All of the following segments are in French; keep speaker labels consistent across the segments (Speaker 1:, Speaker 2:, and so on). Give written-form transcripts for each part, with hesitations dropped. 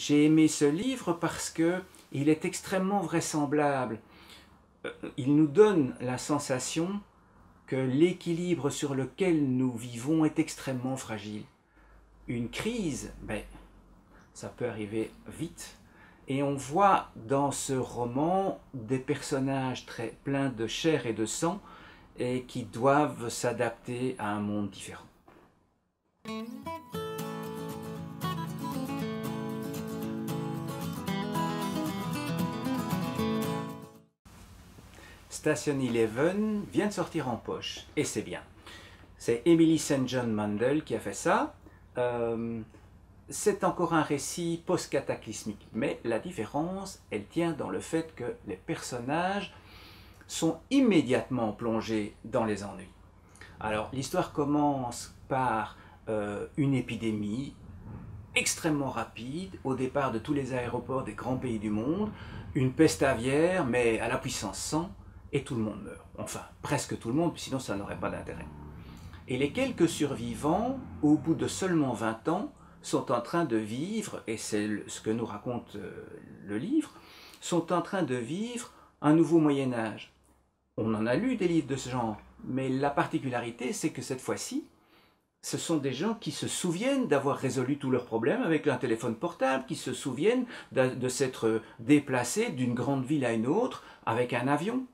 Speaker 1: j'ai aimé ce livre parce que il est extrêmement vraisemblable. Il nous donne la sensation que l'équilibre sur lequel nous vivons est extrêmement fragile. Une crise, ça peut arriver vite. Et on voit dans ce roman des personnages très pleins de chair et de sang et qui doivent s'adapter à un monde différent. Station Eleven vient de sortir en poche, et c'est bien. C'est Emily St. John Mandel qui a fait ça. C'est encore un récit post-cataclysmique, mais la différence, elle tient dans le fait que les personnages sont immédiatement plongés dans les ennuis. Alors, l'histoire commence par une épidémie extrêmement rapide, au départ de tous les aéroports des grands pays du monde, une peste aviaire, mais à la puissance 100, et tout le monde meurt. Enfin, presque tout le monde, sinon ça n'aurait pas d'intérêt. Et les quelques survivants, au bout de seulement 20 ans, sont en train de vivre, et c'est ce que nous raconte le livre, sont en train de vivre un nouveau Moyen-Âge. On en a lu des livres de ce genre, mais la particularité, c'est que cette fois-ci, ce sont des gens qui se souviennent d'avoir résolu tous leurs problèmes avec un téléphone portable, qui se souviennent de s'être déplacés d'une grande ville à une autre avec un avion.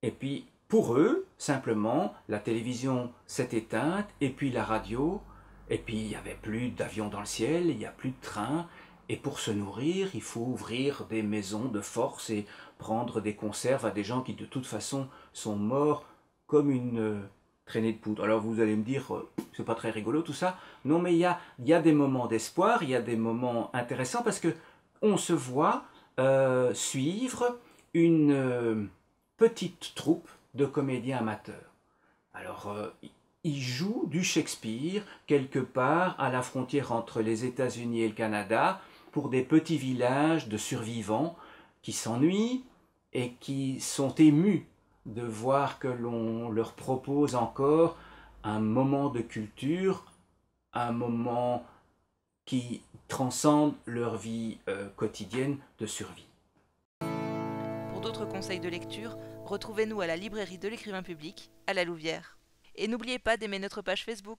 Speaker 1: Et puis, pour eux, simplement, la télévision s'est éteinte, et puis la radio, et puis il n'y avait plus d'avions dans le ciel, il n'y a plus de train, et pour se nourrir, il faut ouvrir des maisons de force et prendre des conserves à des gens qui de toute façon sont morts comme une traînée de poudre. Alors vous allez me dire, c'est pas très rigolo tout ça. Non, mais il y a des moments d'espoir, il y a des moments intéressants, parce que on se voit suivre une petite troupe de comédiens amateurs. Alors, ils jouent du Shakespeare quelque part à la frontière entre les États-Unis et le Canada pour des petits villages de survivants qui s'ennuient et qui sont émus de voir que l'on leur propose encore un moment de culture, un moment qui transcende leur vie quotidienne de survie.
Speaker 2: Pour d'autres conseils de lecture, retrouvez-nous à la librairie de l'écrivain public, à la Louvière. Et n'oubliez pas d'aimer notre page Facebook.